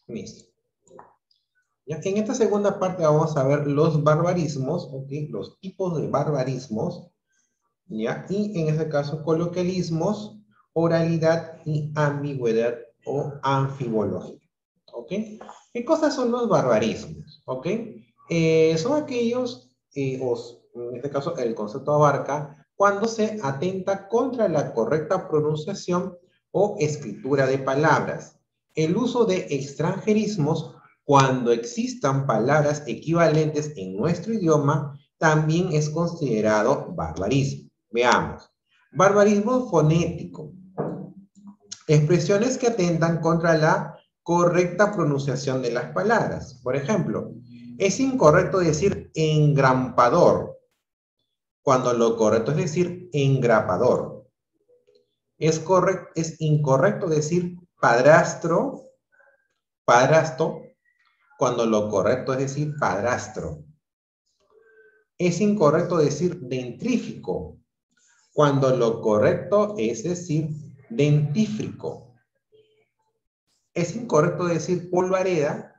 Listo. Ya, en esta segunda parte vamos a ver los barbarismos, ¿ok? Los tipos de barbarismos, ¿ya? Y en este caso, coloquialismos, oralidad y ambigüedad o anfibología, ¿ok? ¿Qué cosas son los barbarismos? ¿Ok? Son aquellos, en este caso el concepto abarca, cuando se atenta contra la correcta pronunciación o escritura de palabras, el uso de extranjerismos cuando existan palabras equivalentes en nuestro idioma, también es considerado barbarismo. Veamos. Barbarismo fonético. Expresiones que atentan contra la correcta pronunciación de las palabras. Por ejemplo, es incorrecto decir engrampador, cuando lo correcto es decir engrapador. Es incorrecto decir padrastro, padrasto, cuando lo correcto es decir padrastro. Es incorrecto decir dentrífico, cuando lo correcto es decir dentífrico. Es incorrecto decir polvareda,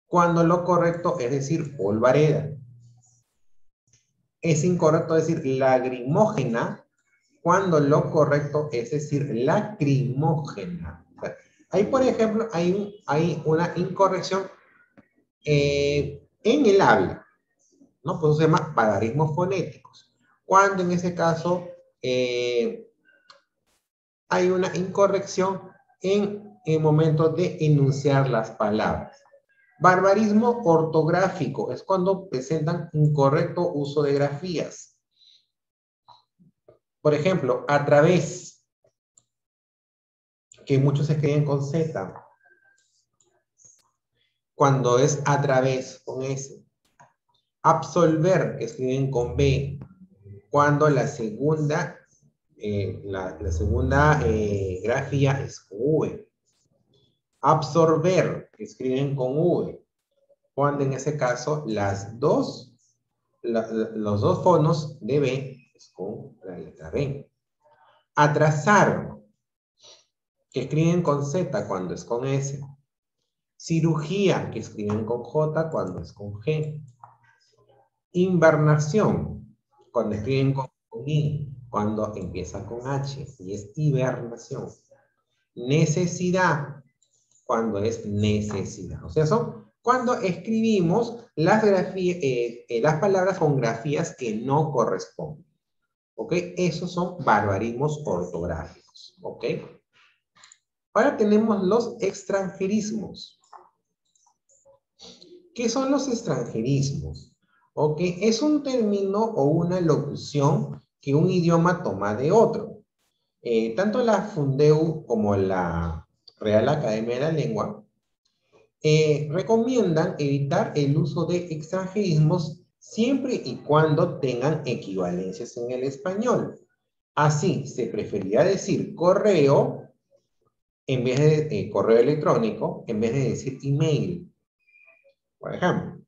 cuando lo correcto es decir polvareda. Es incorrecto decir lagrimógena, cuando lo correcto es decir lacrimógena. O sea, ahí, por ejemplo, hay una incorrección en el habla, ¿no? Pues se llama barbarismos fonéticos. Cuando en ese caso hay una incorrección en el momento de enunciar las palabras. Barbarismo ortográfico es cuando presentan incorrecto uso de grafías. Por ejemplo, a través, que muchos escriben con Z, cuando es a través con S. Absolver, que escriben con B, cuando la segunda, grafía es con V. Absorber, que escriben con V, cuando en ese caso los dos fonos de B es con la letra B. Atrasar, que escriben con Z cuando es con S. Cirugía, que escriben con J cuando es con G. Invernación, cuando escriben con I, cuando empieza con H, y es hibernación. Necesidad, cuando es necesidad. O sea, son cuando escribimos las palabras con grafías que no corresponden. ¿Ok? Esos son barbarismos ortográficos. ¿Ok? Ahora tenemos los extranjerismos. ¿Qué son los extranjerismos? ¿Ok? Es un término o una locución que un idioma toma de otro. Tanto la Fundeu como la Real Academia de la Lengua recomiendan evitar el uso de extranjerismos siempre y cuando tengan equivalencias en el español. Así, se preferiría decir correo en vez de correo electrónico, en vez de decir email. Por ejemplo,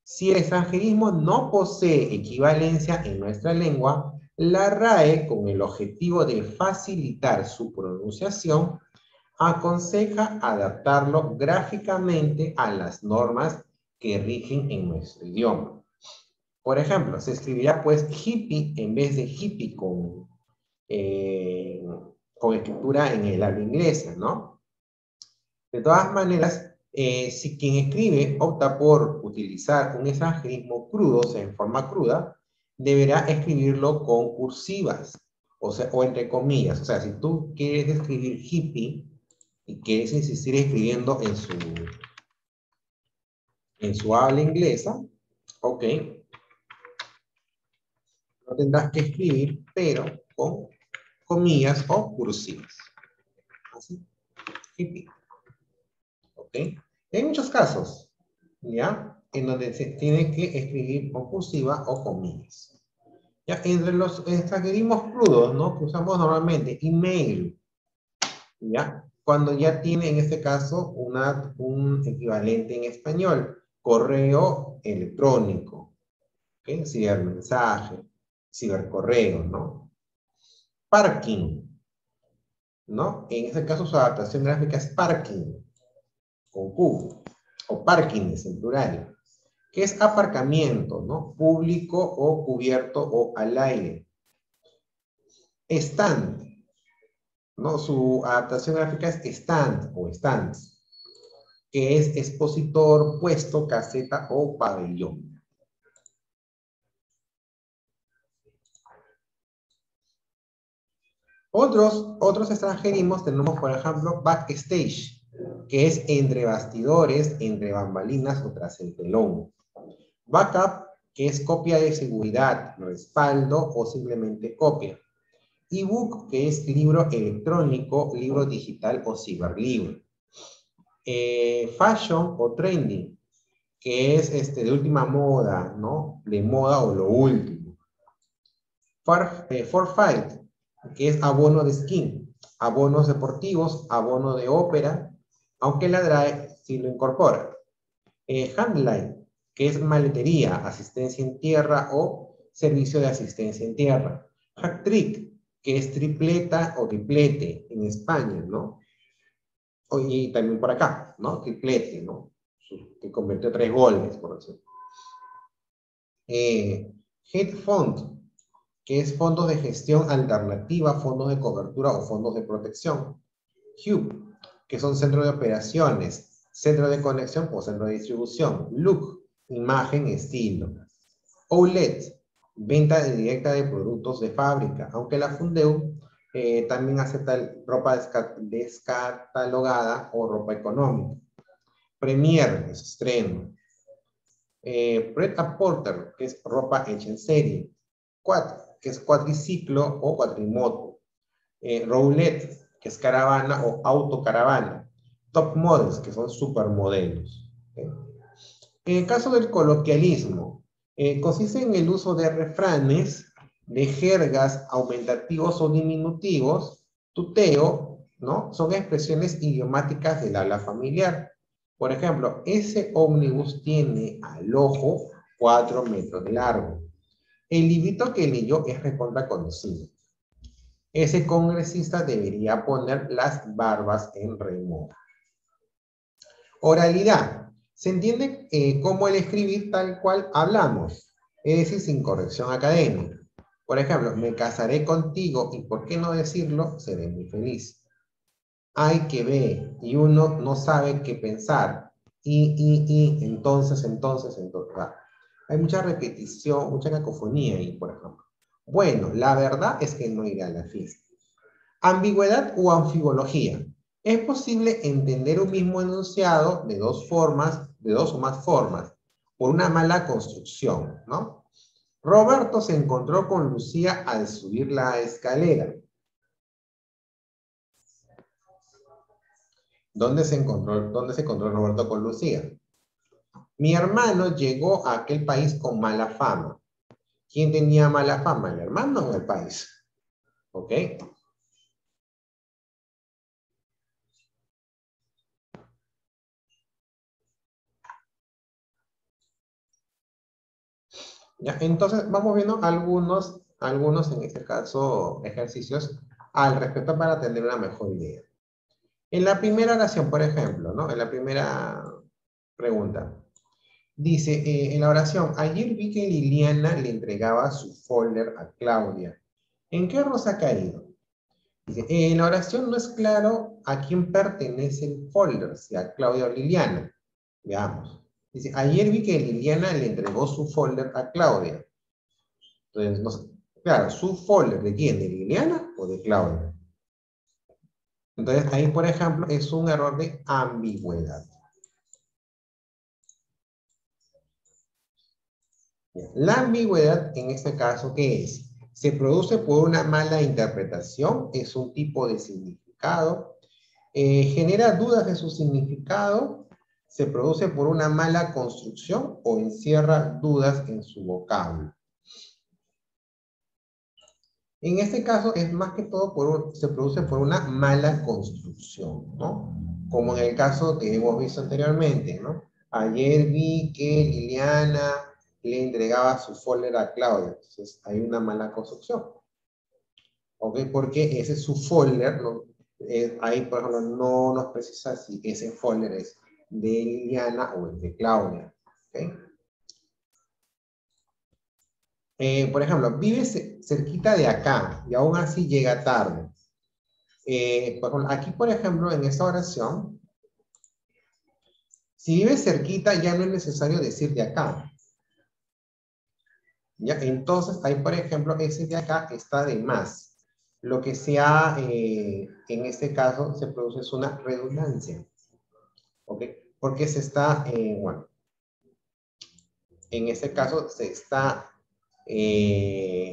si el extranjerismo no posee equivalencia en nuestra lengua, la RAE, con el objetivo de facilitar su pronunciación, aconseja adaptarlo gráficamente a las normas que rigen en nuestro idioma. Por ejemplo, se escribirá pues hippie en vez de hippie con escritura en el habla inglesa, ¿no? De todas maneras, si quien escribe opta por utilizar un extranjerismo crudo, o sea, en forma cruda, deberá escribirlo con cursivas, o sea, o entre comillas. O sea, si tú quieres escribir hippie y quieres insistir escribiendo en su habla inglesa, ok, lo tendrás que escribir, pero con comillas o cursivas. Así, hippie. ¿Ok? Hay muchos casos, ¿ya? En donde se tiene que escribir con cursiva o comillas. ¿Ya? Entre los extranjerismos crudos, ¿no? Que usamos normalmente, email, ¿ya? Cuando ya tiene en este caso un equivalente en español, correo electrónico, ¿ok? Cibermensaje, cibercorreo, ¿no? Parking, ¿no? En este caso su adaptación gráfica es parking. con Q, o parkings en plural, que es aparcamiento, ¿no? Público o cubierto o al aire. Stand, ¿no? Su adaptación gráfica es stand o stands, que es expositor, puesto, caseta o pabellón. Otros extranjerismos tenemos, por ejemplo, backstage, que es entre bastidores, entre bambalinas o tras el telón. Backup, que es copia de seguridad, respaldo o simplemente copia. Ebook, que es libro electrónico, libro digital o ciberlibro. Fashion o trending, que es de última moda, ¿no? De moda o lo último. Forfeit, que es abono de skin, abonos deportivos, abono de ópera, aunque la DRAE sí lo incorpora. Handline, que es maletería, asistencia en tierra o servicio de asistencia en tierra. Hack trick, que es tripleta o triplete en España, ¿no? Y también por acá, ¿no? Triplete, ¿no? Que convirtió 3 goles, por ejemplo. Hedge fund, que es fondos de gestión alternativa, fondos de cobertura o fondos de protección. Hub, que son centros de operaciones, centro de conexión o centro de distribución. Look, imagen, estilo. OLED, venta directa de productos de fábrica, aunque la Fundeu también acepta ropa descatalogada o ropa económica. Premier, es estreno. Pret a Porter, que es ropa hecha en serie. Quad, que es cuadriciclo o cuatrimoto. Roulette, que es caravana o autocaravana. Top models, que son supermodelos. En el caso del coloquialismo, consiste en el uso de refranes, de jergas, aumentativos o diminutivos, tuteo, ¿no? Son expresiones idiomáticas del habla familiar. Por ejemplo, ese ómnibus tiene al ojo 4 metros de largo. El librito que leyó es recontra conocido. Ese congresista debería poner las barbas en remojo. Oralidad. Se entiende como el escribir tal cual hablamos, es decir, sin corrección académica. Por ejemplo, me casaré contigo y por qué no decirlo, seré muy feliz. Hay que ver y uno no sabe qué pensar. Entonces. Hay mucha repetición, mucha cacofonía ahí, por ejemplo. Bueno, la verdad es que no iré a la fiesta. Ambigüedad o anfibología. Es posible entender un mismo enunciado de dos formas, de dos o más formas, por una mala construcción, ¿no? Roberto se encontró con Lucía al subir la escalera. ¿Dónde se encontró Roberto con Lucía? Mi hermano llegó a aquel país con mala fama. ¿Quién tenía mala fama, el hermano o el país? ¿Ok? Ya, entonces vamos viendo algunos en este caso ejercicios al respecto para tener una mejor idea. En la primera oración, por ejemplo, ¿no? En la primera pregunta, dice en la oración, ayer vi que Liliana le entregaba su folder a Claudia. ¿En qué error se ha caído? Dice, en la oración no es claro a quién pertenece el folder, si a Claudia o Liliana. Veamos. Dice, ayer vi que Liliana le entregó su folder a Claudia. Entonces, no sé, claro, su folder de quién, de Liliana o de Claudia. Entonces, ahí, por ejemplo, es un error de ambigüedad. La ambigüedad, en este caso, ¿qué es? Se produce por una mala interpretación, es un tipo de significado, genera dudas de su significado, se produce por una mala construcción o encierra dudas en su vocablo. En este caso es más que todo se produce por una mala construcción, ¿no? Como en el caso que hemos visto anteriormente, ¿no? Ayer vi que Liliana le entregaba su folder a Claudia, entonces hay una mala construcción, ¿ok? Porque ese es su folder, ¿no? Ahí, por ejemplo, no nos precisa si ese folder es de Liliana o el de Claudia. ¿Okay? Por ejemplo, vive cerquita de acá y aún así llega tarde. Aquí, por ejemplo, en esta oración, si vive cerquita ya no es necesario decir de acá. ¿Ya? Entonces, ahí, por ejemplo, ese de acá está de más. Lo que sea, en este caso, se produce es una redundancia. ¿Ok? Porque se está, bueno, en este caso se está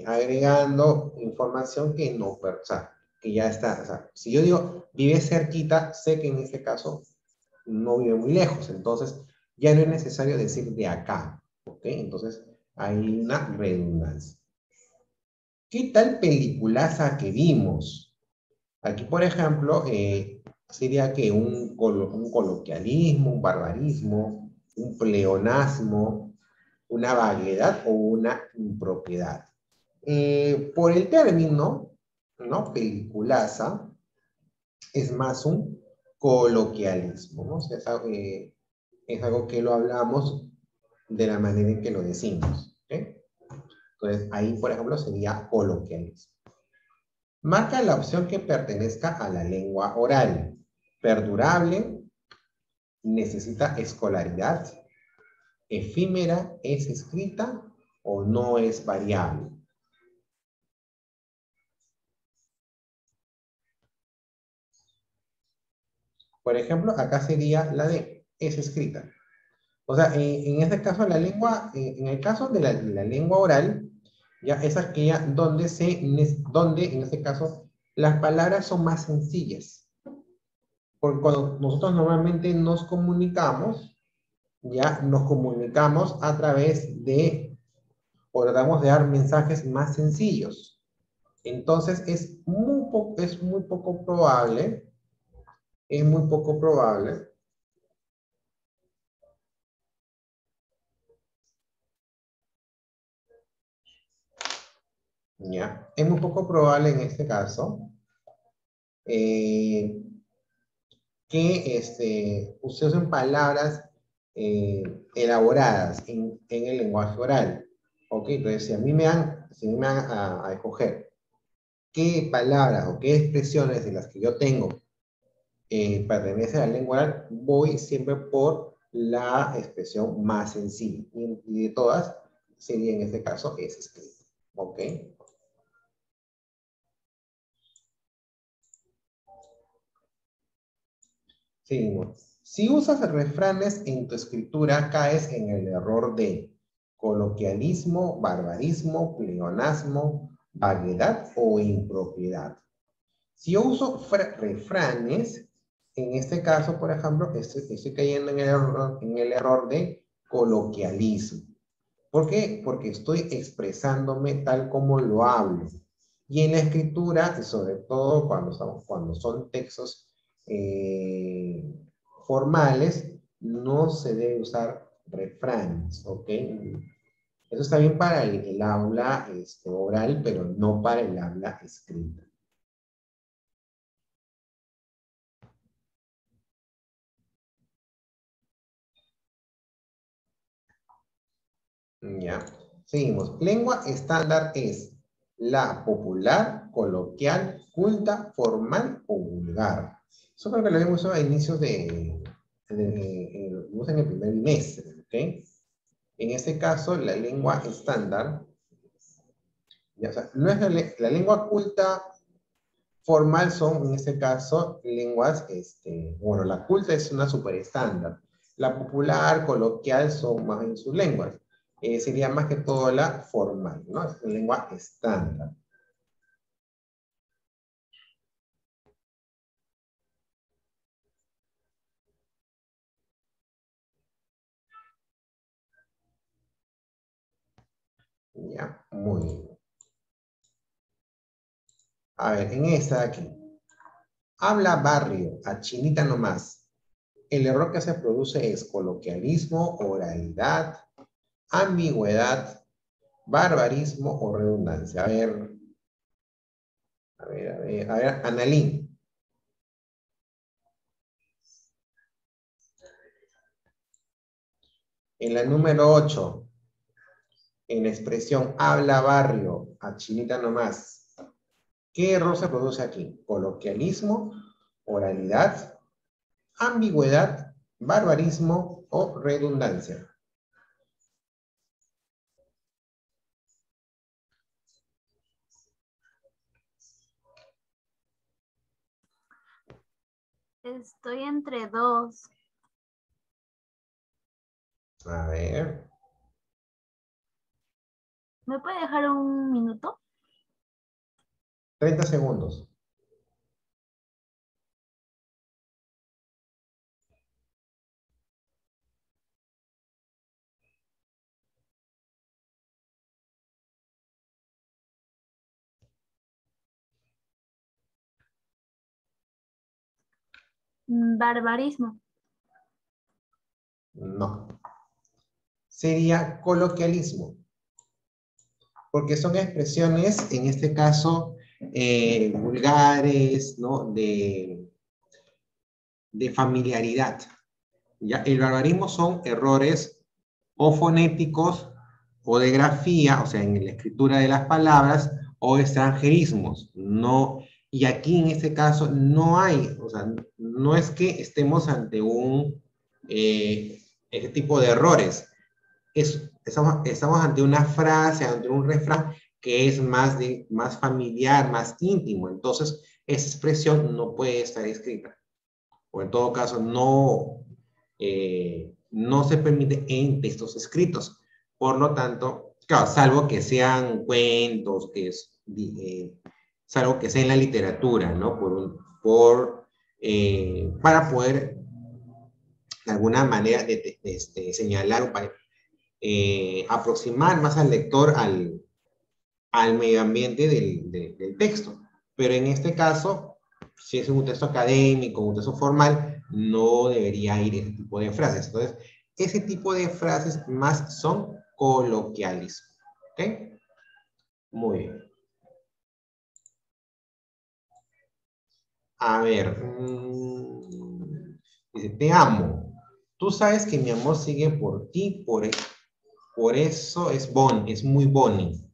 agregando información que no, o sea, que ya está. O sea, si yo digo vive cerquita, sé que en este caso no vive muy lejos. Entonces, ya no es necesario decir de acá. ¿Ok? Entonces, hay una redundancia. ¿Qué tal peliculaza que vimos? Aquí, por ejemplo, sería que un coloquialismo, un barbarismo, un pleonasmo, una vaguedad o una impropiedad. Por el término, ¿no? Peliculaza es más un coloquialismo, ¿no? O sea, es algo que lo hablamos de la manera en que lo decimos. ¿Ok? Entonces, ahí, por ejemplo, sería coloquialismo. Marca la opción que pertenezca a la lengua oral. Perdurable, necesita escolaridad, efímera, es escrita o no es variable. Por ejemplo, acá sería la de es escrita. O sea, en este caso la lengua, en el caso de la lengua oral, ya es aquella donde en este caso las palabras son más sencillas. Porque cuando nosotros normalmente nos comunicamos, ya nos comunicamos a través de, o tratamos de dar mensajes más sencillos. Entonces es muy poco probable, es muy poco probable, ya, es muy poco probable en este caso eh, que se usen palabras elaboradas en el lenguaje oral. Ok, entonces si a mí me dan a escoger qué palabras o qué expresiones de las que yo tengo pertenece a la lengua oral, voy siempre por la expresión más sencilla. Y de todas, sería en este caso es escrito. ¿Ok? Seguimos. Si usas refranes en tu escritura, caes en el error de coloquialismo, barbarismo, pleonasmo, vaguedad o impropiedad. Si yo uso refranes, en este caso, por ejemplo, estoy cayendo en el error de coloquialismo. ¿Por qué? Porque estoy expresándome tal como lo hablo. Y en la escritura, y sobre todo cuando son textos eh, formales, no se debe usar refranes, ¿ok? Eso está bien para el habla oral, pero no para el habla escrita. Ya. Seguimos. Lengua estándar es la popular, coloquial, culta, formal o vulgar. Eso creo que lo vimos a inicios vimos en el primer bimestre, ¿ok? En este caso, la lengua estándar, ya, o sea, no es la lengua culta formal son, en este caso, lenguas, bueno, la culta es una super estándar. La popular, coloquial son más en sus lenguas. Sería más que todo la formal, ¿no? Es una lengua estándar. Ya, muy bien. A ver, en esta de aquí. Habla barrio, a chinita nomás. El error que se produce es coloquialismo, oralidad, ambigüedad, barbarismo o redundancia. A ver, Analín. En la número 8, en la expresión habla barrio, a chinita nomás, ¿qué error se produce aquí? Coloquialismo, oralidad, ambigüedad, barbarismo o redundancia. Estoy entre dos. A ver. ¿Me puede dejar un minuto? 30 segundos. Barbarismo. No. Sería coloquialismo. Porque son expresiones, en este caso, vulgares, ¿no? De familiaridad. ¿Ya? El barbarismo son errores o fonéticos o de grafía, o sea, en la escritura de las palabras, o extranjerismos. No, y aquí en este caso no hay, o sea, no es que estemos ante este tipo de errores. Estamos ante una frase, ante un refrán que es más familiar, más íntimo. Entonces, esa expresión no puede estar escrita. O en todo caso, no se permite en textos escritos. Por lo tanto, claro, salvo que sean cuentos, salvo que sea en la literatura, ¿no? Para poder, de alguna manera, señalar, para aproximar más al lector al medio ambiente del texto. Pero en este caso, si es un texto académico, un texto formal, no debería ir ese tipo de frases. Entonces, ese tipo de frases más son coloquialismo. ¿Ok? Muy bien. A ver. Dice, te amo. Tú sabes que mi amor sigue por ti, por eso es muy bonito.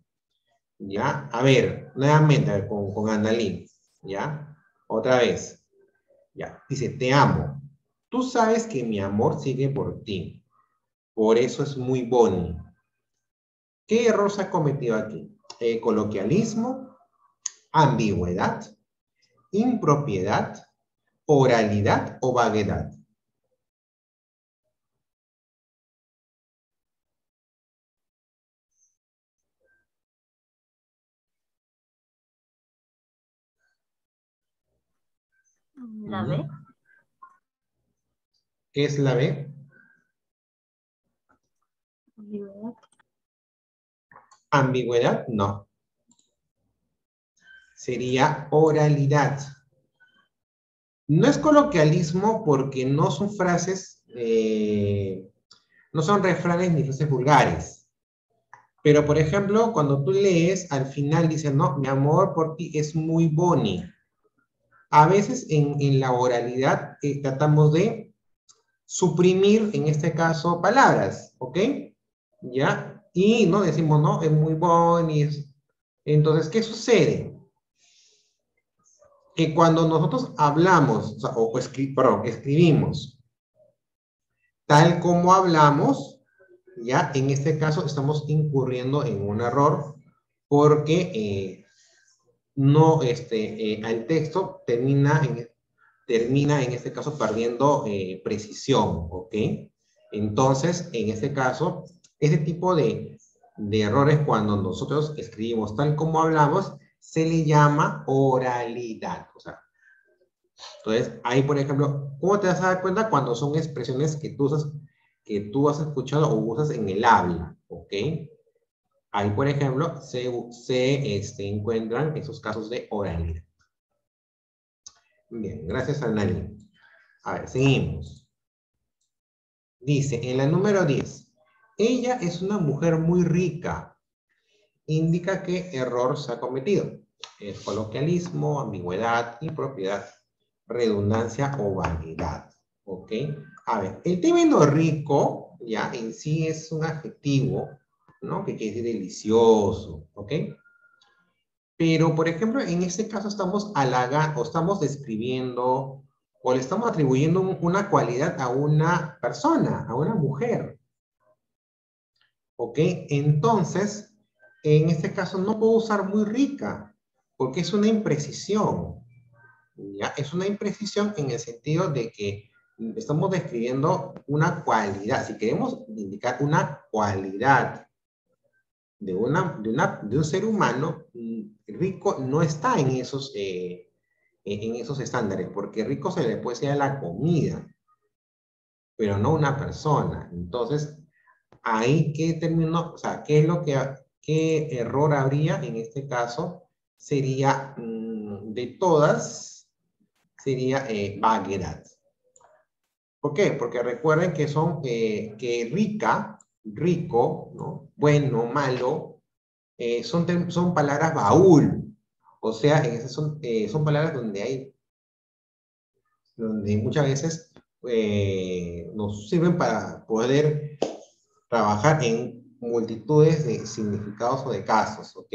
¿Ya? A ver, nuevamente, a ver, con Andalín, ¿ya? Otra vez, ¿ya? Dice, te amo. Tú sabes que mi amor sigue por ti. Por eso es muy bonito. ¿Qué error se ha cometido aquí? Coloquialismo, ambigüedad, impropiedad, oralidad o vaguedad. ¿La B? ¿Qué es la B? Ambigüedad, no. Sería oralidad. No es coloquialismo porque no son frases, no son refranes ni frases vulgares. Pero, por ejemplo, cuando tú lees, al final dice, no, mi amor por ti es muy bonito. A veces en la oralidad tratamos de suprimir, en este caso, palabras, ¿ok? ¿Ya? Y no decimos, no, es muy bonito. Entonces, ¿qué sucede? Que cuando nosotros hablamos, perdón, escribimos tal como hablamos, ya en este caso estamos incurriendo en un error porque no, el texto termina en este caso perdiendo precisión, ¿ok? Entonces, en este caso, ese tipo de errores cuando nosotros escribimos tal como hablamos, se le llama oralidad, o sea, entonces, ahí, por ejemplo, ¿cómo te vas a dar cuenta cuando son expresiones que tú has escuchado o usas en el habla? ¿Ok? Ahí, por ejemplo, se encuentran esos casos de oralidad. Bien, gracias, Annalyn. A ver, seguimos. Dice, en la número 10, ella es una mujer muy rica. Indica que error se ha cometido. Es coloquialismo, ambigüedad, impropiedad, redundancia o vanidad. ¿Ok? A ver, el término rico, ya en sí es un adjetivo, ¿no? Que quiere decir delicioso, ¿ok? Pero, por ejemplo, en este caso estamos halagando, o estamos describiendo, o le estamos atribuyendo una cualidad a una persona, a una mujer, ¿ok? Entonces, en este caso no puedo usar muy rica, porque es una imprecisión, ¿ya? Es una imprecisión en el sentido de que estamos describiendo una cualidad. Si queremos indicar una cualidad de un ser humano, rico no está en esos estándares, porque rico se le puede decir a la comida, pero no una persona. Entonces, ahí, ¿qué término, o sea, qué es lo que, qué error habría en este caso? Sería, de todas, sería Bagheera. ¿Por qué? Porque recuerden que son, que rica, rico, ¿no? Bueno, malo, son palabras baúl. O sea, son palabras donde muchas veces nos sirven para poder trabajar en multitudes de significados o de casos, ¿ok?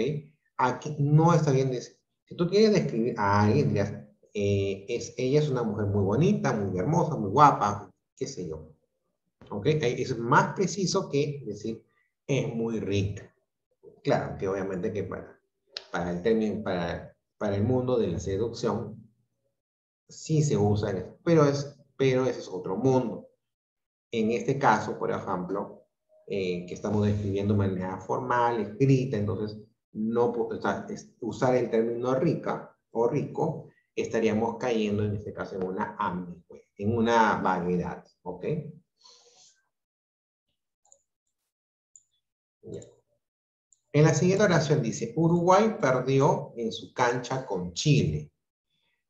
Aquí no está bien decir. Si tú quieres describir a alguien, dirás, ella es una mujer muy bonita, muy hermosa, muy guapa, qué sé yo. ¿Ok? Es más preciso que decir es muy rica. Claro, que obviamente que para el término, para el mundo de la seducción, sí se usa, pero ese es otro mundo. En este caso, por ejemplo, que estamos describiendo de manera formal, escrita, entonces no, o sea, usar el término rica o rico, estaríamos cayendo en este caso en una ambigüedad, en una vaguedad, ¿ok? Ya. En la siguiente oración dice, Uruguay perdió en su cancha con Chile.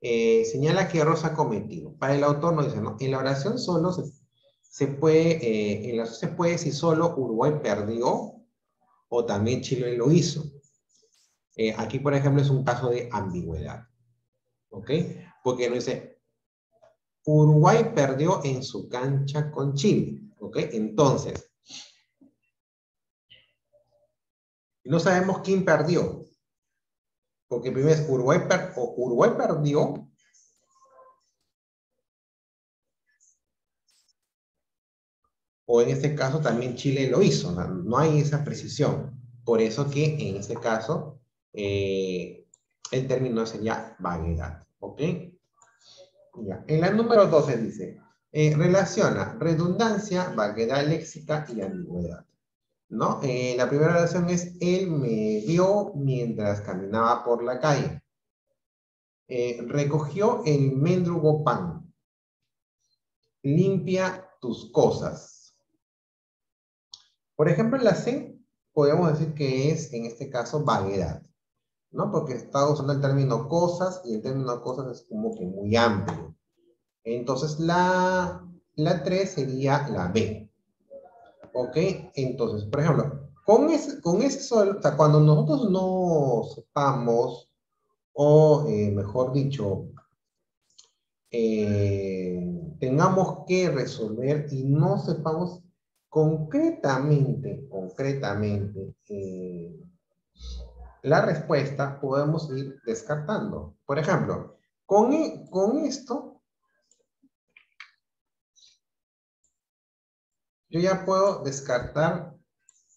Señala qué error se ha cometido. Para el autor no dice, no, en la oración solo en la oración se puede decir solo Uruguay perdió o también Chile lo hizo. Aquí, por ejemplo, es un caso de ambigüedad. ¿Ok? Porque no dice, Uruguay perdió en su cancha con Chile. ¿Ok? Entonces, no sabemos quién perdió. Porque primero es Uruguay perdió o en este caso también Chile lo hizo, no hay esa precisión. Por eso que en este caso el término sería vaguedad, ¿ok? Ya. En la número 12 dice, relaciona redundancia, vaguedad léxica y ambigüedad, ¿no? La primera relación es, él me vio mientras caminaba por la calle. Recogió el mendrugo pan. Limpia tus cosas. Por ejemplo, en la C podemos decir que es, en este caso, vaguedad, ¿no? Porque está usando el término cosas y el término cosas es como que muy amplio. Entonces, la 3 sería la B, ¿ok? Entonces, por ejemplo, con ese solo, o sea, cuando nosotros no sepamos, o mejor dicho, tengamos que resolver y no sepamos concretamente, la respuesta, podemos ir descartando. Por ejemplo, con esto, yo ya puedo descartar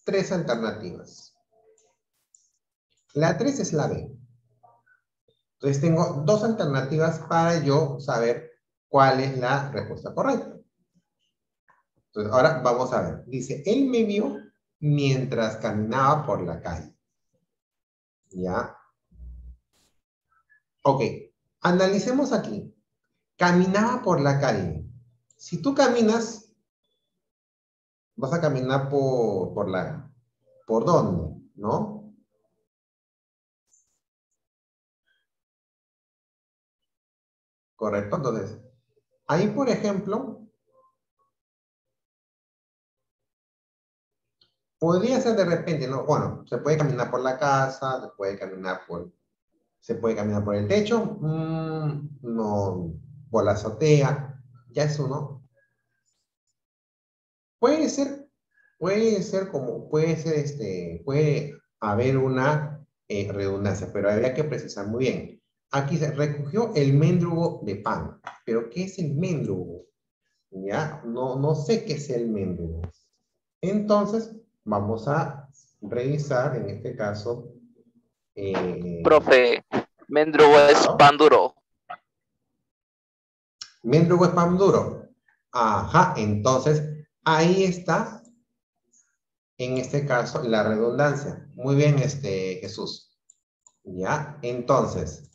tres alternativas. La 3 es la B. Entonces tengo dos alternativas para yo saber cuál es la respuesta correcta. Entonces ahora vamos a ver. Dice, él me vio mientras caminaba por la calle. ¿Ya? Ok. Analicemos aquí. Caminaba por la calle. Si tú caminas, vas a caminar ¿por dónde? ¿No? Correcto. Entonces, ahí, por ejemplo, podría ser de repente, ¿no? Bueno, se puede caminar por la casa, se puede caminar por el techo, no, por la azotea, ya eso, ¿no? puede ser como, puede haber una redundancia, pero habría que precisar muy bien. Aquí se recogió el mendrugo de pan, pero ¿qué es el mendrugo? Ya, no sé qué es el mendrugo. Entonces, vamos a revisar en este caso. Profe, mendrugo es Claro. pan duro. Mendrugo es pan duro. Ajá, entonces ahí está, en este caso, la redundancia. Muy bien, Jesús. Ya, entonces,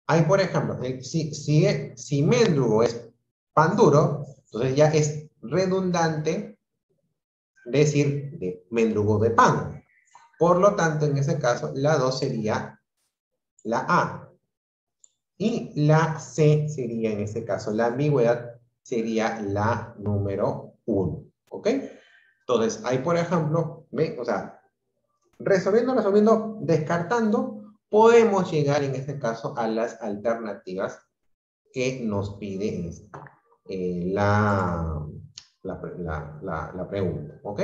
ahí por ejemplo, si mendrugo es pan duro, entonces ya es redundante decir de mendrugo de pan. Por lo tanto, en ese caso, la 2 sería la A. Y la C sería, en este caso, la ambigüedad sería la número 1. ¿Ok? Entonces, ahí, por ejemplo, ¿ve? O sea, resolviendo, descartando, podemos llegar, en este caso, a las alternativas que nos pide la pregunta. ¿Ok?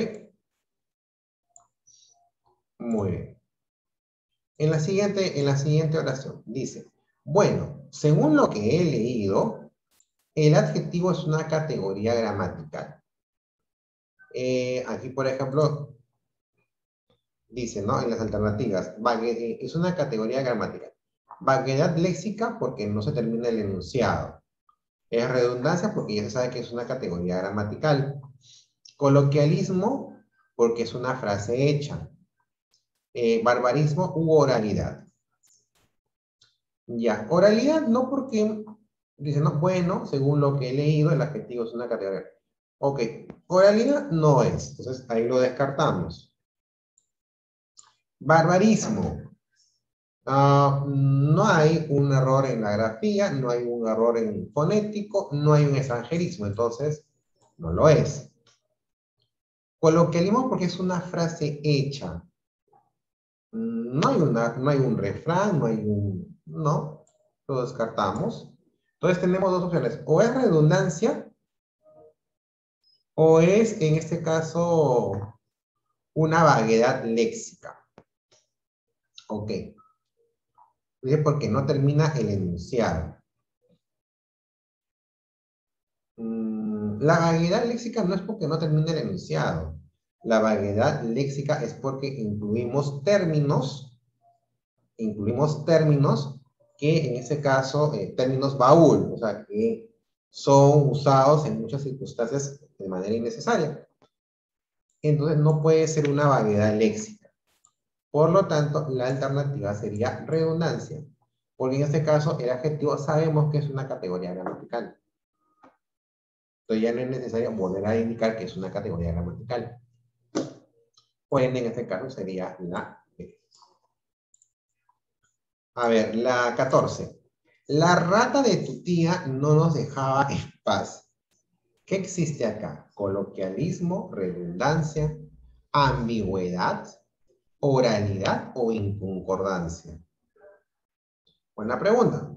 Muy bien. En la siguiente oración dice, bueno, según lo que he leído, el adjetivo es una categoría gramatical. Aquí, por ejemplo, dice, ¿no? En las alternativas, es una categoría gramatical. Vaguedad léxica porque no se termina el enunciado. Es redundancia porque ya se sabe que es una categoría gramatical. Coloquialismo porque es una frase hecha. Barbarismo u oralidad. Ya, oralidad no porque, dice, no, bueno, según lo que he leído, el adjetivo es una categoría. Ok, oralidad no es, entonces ahí lo descartamos. Barbarismo. No hay un error en la grafía, no hay un error en fonético, no hay un extranjerismo, entonces no lo es. Coloquialismo porque es una frase hecha. No hay un refrán, no, lo descartamos. Entonces tenemos dos opciones, o es redundancia, o es, en este caso, una vaguedad léxica. Ok. Porque no termina el enunciado. La vaguedad léxica no es porque no termine el enunciado. La vaguedad léxica es porque incluimos términos que en ese caso, términos baúl, o sea, que son usados en muchas circunstancias de manera innecesaria. Entonces no puede ser una vaguedad léxica. Por lo tanto, la alternativa sería redundancia, porque en este caso el adjetivo sabemos que es una categoría gramatical. Entonces ya no es necesario volver a indicar que es una categoría gramatical. Por ende, en este caso sería la B. A ver, la 14. La rata de tu tía no nos dejaba en paz. ¿Qué existe acá? Coloquialismo, redundancia, ambigüedad, oralidad o inconcordancia. Buena pregunta.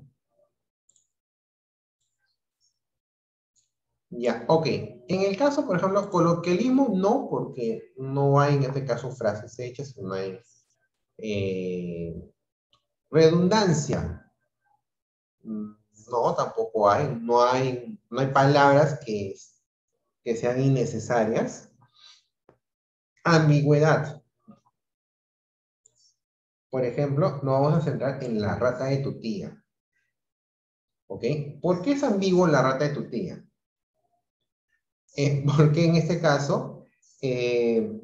Ya, ok. En el caso, por ejemplo, coloquialismo no, porque no hay en este caso frases hechas, no hay redundancia. No, tampoco hay. No hay palabras que sean innecesarias. Ambigüedad. Por ejemplo, nos vamos a centrar en la rata de tu tía. ¿Ok? ¿Por qué es ambiguo la rata de tu tía? Porque en este caso,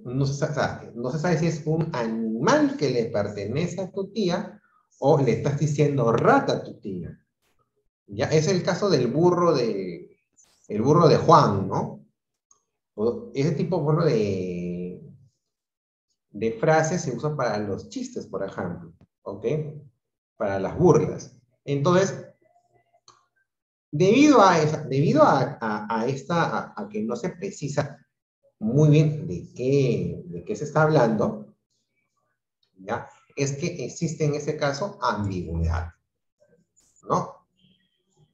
no se sabe si es un animal que le pertenece a tu tía o le estás diciendo rata a tu tía. Ya es el caso del el burro de Juan, ¿no? Ese tipo de frases se usa para los chistes, por ejemplo, ¿ok? Para las burlas. Entonces, debido a que no se precisa muy bien de qué se está hablando, ¿ya? Es que existe en ese caso ambigüedad, ¿no?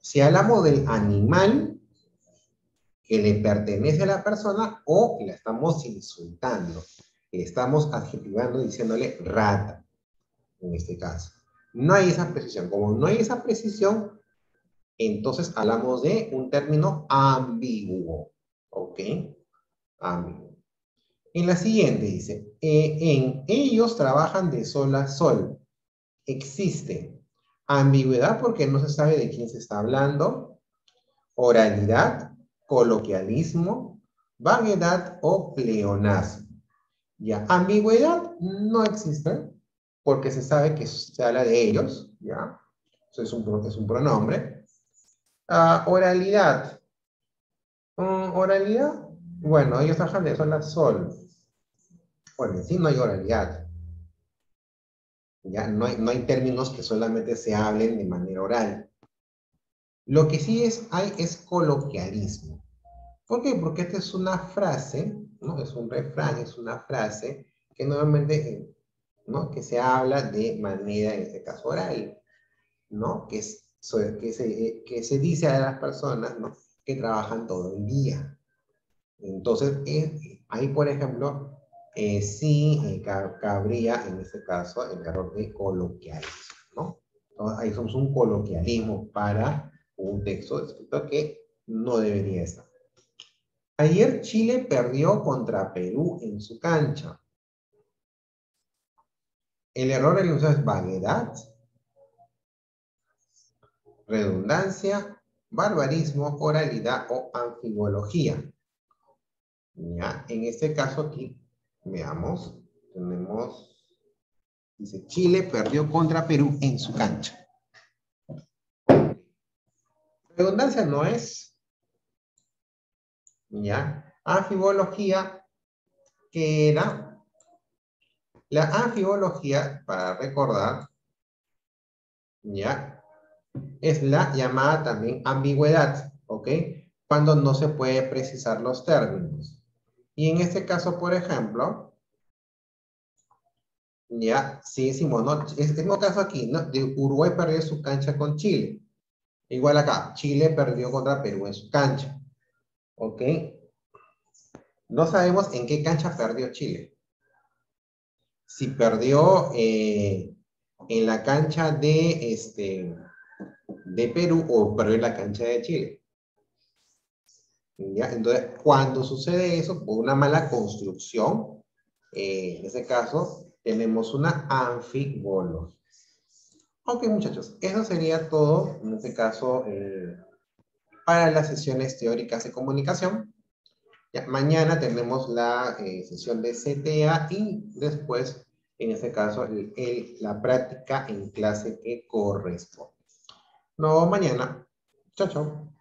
Si hablamos del animal que le pertenece a la persona o la estamos insultando. Le estamos adjetivando diciéndole rata, en este caso. No hay esa precisión. Como no hay esa precisión, entonces hablamos de un término ambiguo. ¿Ok? Ambiguo. En la siguiente dice, en ellos trabajan de sol a sol. Existe ambigüedad porque no se sabe de quién se está hablando, oralidad, coloquialismo, vaguedad o pleonasmo. Ya, ambigüedad no existe porque se sabe que se habla de ellos, ya. Eso es un pronombre. Oralidad. Oralidad, bueno, ellos trabajan de sol a sol. Bueno, en sí no hay oralidad. Ya, no hay términos que solamente se hablen de manera oral. Lo que sí hay es coloquialismo. ¿Por qué? Porque esta es una frase, ¿no? Es un refrán, es una frase que normalmente, ¿no? Que se habla de manera, en este caso, oral, ¿no? Que se dice a las personas, ¿no? Que trabajan todo el día. Entonces, ahí, por ejemplo, sí cabría, en este caso, el error de coloquialismo, ¿no? Entonces, ahí somos un coloquialismo para un texto escrito que no debería estar. Ayer Chile perdió contra Perú en su cancha. El error de la es vaguedad, redundancia, barbarismo, oralidad o anfibología. Ya, en este caso aquí, veamos, tenemos, dice, Chile perdió contra Perú en su cancha. Redundancia no es, ya, anfibología, que era, la anfibología, para recordar, ya, es la llamada también ambigüedad, ¿ok? Cuando no se puede precisar los términos. Y en este caso, por ejemplo, ya, si decimos, ¿no? Es el mismo caso aquí, ¿no? De Uruguay perdió su cancha con Chile. Igual acá, Chile perdió contra Perú en su cancha. ¿Ok? No sabemos en qué cancha perdió Chile. Si perdió en la cancha de Perú o perdió en la cancha de Chile. ¿Ya? Entonces, cuando sucede eso, por una mala construcción, en ese caso, tenemos una anfibología. Ok, muchachos, eso sería todo, en este caso, para las sesiones teóricas de comunicación. Ya, mañana tenemos la sesión de CTA y después, en este caso, la práctica en clase que corresponde. No, mañana. Chao, chao.